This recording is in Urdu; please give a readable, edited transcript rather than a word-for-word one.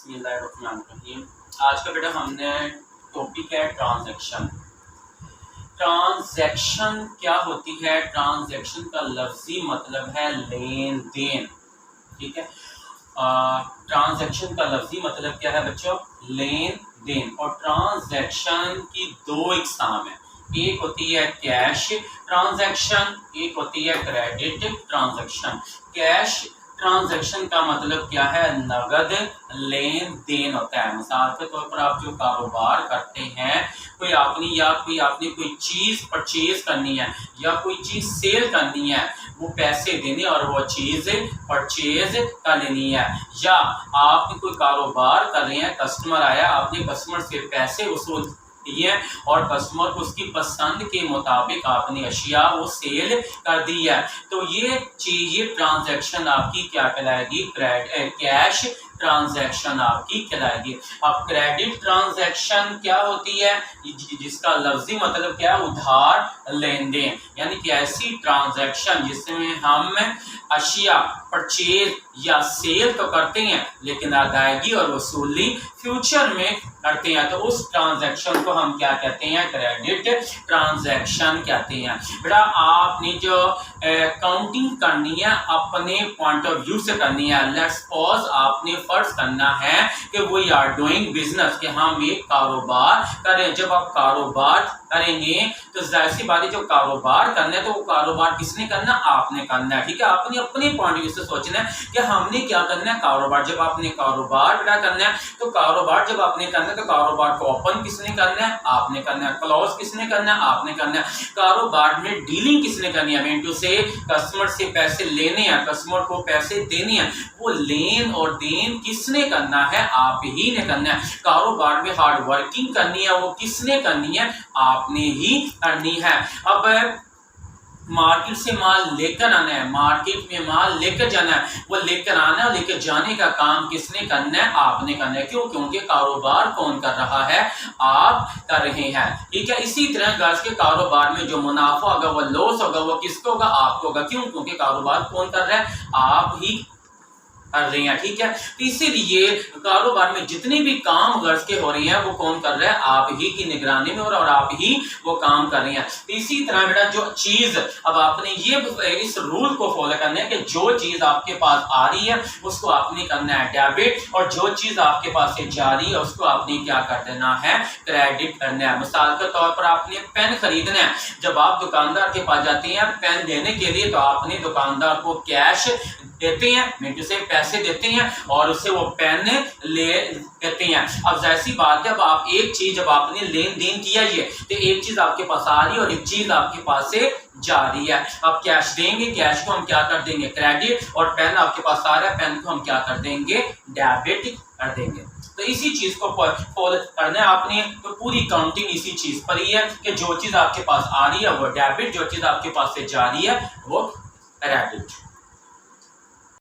بسم اللہ الرحمن الرحیم۔ آج کا بیٹا ہم نے ٹاپک ہے ٹرانزیکشن۔ ٹرانزیکشن کیا ہوتی ہے؟ ٹرانزیکشن کا لفظی مطلب ہے لین دین، ٹھیک ہے۔ ٹرانزیکشن کا لفظی مطلب کیا ہے بچوں؟ لین دین۔ اور ٹرانزیکشن کی دو اقسام ہیں، ایک ہوتی ہے کیش ٹرانزیکشن، ایک ہوتی ہے کریڈٹ ٹرانزیکشن۔ کیش ٹرانزیکشن کا مطلب کیا ہے؟ نقد لین دین ہوتا ہے۔ مثال کے طور پر آپ جو کاروبار کرتے ہیں، کوئی آپ نے کوئی چیز پرچیز کرنی ہے یا کوئی چیز سیل کرنی ہے، وہ پیسے دینے اور وہ چیز پرچیز کر لینی ہے، یا آپ نے کوئی کاروبار کر رہے ہیں، کسٹمر آیا، آپ نے کسٹمر سے پیسے وصول دیے اور کسٹمر کو اس کی پسند کے مطابق آپ نے اشیاء وہ سیل کر دی ہے، تو یہ چیز یہ ٹرانزیکشن آپ کی کیا کہلائے گی؟ کیش ٹرانزیکشن آپ کی کہلائے گی۔ اب کریڈٹ ٹرانزیکشن کیا ہوتی ہے؟ جس کا لفظی مطلب کیا ہے؟ ادھار لین دین، یعنی کہ ایسی ٹرانزیکشن جس میں ہم اشیاء پرچیز یا سیل تو کرتے ہیں لیکن ادائیگی اور وصولی فیوچر میں کرتے ہیں، تو اس ٹرانزیکشن کو ہم کیا کہتے ہیں؟ کریڈٹ ٹرانزیکشن کہتے ہیں۔ بیٹا آپ نے جو کاؤنٹنگ کرنی ہے اپنے پوائنٹ آف ویو سے کرنی ہے۔ لیٹس سپوز آپ نے فرض کرنا ہے کہ وی آر ڈوئنگ بزنس، کہ ہم ایک کاروبار کریں۔ جب آپ کاروبار کریں گے تو ظاہر سی بات ہے جو کاروبار کرنا ہے تو وہ کاروبار کس نے کرنا؟ آپ نے کرنا ہے، ٹھیک ہے۔ آپ نے اپنے پوائنٹ آف ویو سے سوچنا ہے کہ ہم نے کیا کرنا ہے؟ کاروبار۔ جب آپ نے کاروبار بیٹا کرنا ہے تو کاروبار جب آپ نے کرنا ہے تو کاروبار کو اوپن کس نے کرنا ہے؟ آپ نے کرنا ہے۔ کلوز کس نے کرنا ہے؟ آپ نے کرنا ہے۔ کاروبار میں ڈیلنگ کس نے کرنی ہے؟ مینٹو سے کسٹمر سے پیسے لینے ہیں، کسٹمر کو پیسے دینے ہیں، وہ لین اور دین کس نے کرنا ہے؟ آپ ہی نے کرنا ہے۔ کاروبار میں ہارڈ ورکنگ کرنی ہے، وہ کس نے کرنی ہے؟ آپ نے ہی کرنی ہے۔ اب مارکیٹ سے مال لے کر آنا ہے، مارکیٹ میں مال لے کر جانا ہے، وہ لے کر آنا اور لے کر جانے کا کام کس نے کرنا ہے؟ آپ نے کرنا ہے۔ کیوں؟ کیونکہ کاروبار کون کر رہا ہے؟ آپ کر رہے ہیں، ٹھیک ہے۔ اسی طرح غرض کے کاروبار میں جو منافع ہوگا وہ لوس ہوگا وہ کس کو ہوگا؟ آپ کو ہوگا۔ کیوں؟ کیونکہ کاروبار کون کر رہا ہے؟ آپ ہی کر رہے ہیں، ٹھیک ہے۔ تو اسی لیے کاروبار میں جتنے بھی کام غرض کے ہو رہے ہیں وہ کون کر رہے ہیں؟ آپ ہی کی نگرانی میں اور آپ ہی وہ کام کر رہے ہیں۔ اسی طرح بیٹا جو چیز، اب آپ نے یہ اس رول کو فالو کرنا ہے کہ جو چیز آپ کے پاس آ رہی ہے اس کو آپ نے کرنا ہے ڈیبٹ، اور جو چیز آپ کے پاس سے جا رہی ہے اس کو آپ نے کیا کر دینا ہے؟ کریڈٹ کرنا ہے۔ مثال کے طور پر آپ نے پین خریدنا ہے، جب آپ دکاندار کے پاس جاتے ہیں پین لینے کے لیے تو آپ نے دکاندار کو کیش دیتے ہیں، منٹ سے پیسے دیتے ہیں اور اسے وہ پین لے دیتے ہیں۔ اب ظاہر سی بات ہے اب آپ ایک چیز جب آپ نے لین دین کیا یہ تو ایک چیز آپ کے پاس آ رہی ہے اور ایک چیز آپ کے پاس سے جا رہی ہے۔ آپ کیش دیں گے، کیش کو ہم کیا کر دیں گے؟ کریڈٹ، اور پین آپ کے پاس آ رہا ہے، پین کو ہم کیا کر دیں گے؟ ڈیبٹ کر دیں گے۔ تو اسی چیز کو فالو کرنا ہے آپ نے، تو پوری کاؤنٹنگ اسی چیز پر ہی ہے کہ جو چیز آپ کے پاس آ رہی ہے وہ ڈیبٹ، جو چیز آپ کے پاس سے جا رہی ہے وہ کریڈٹ۔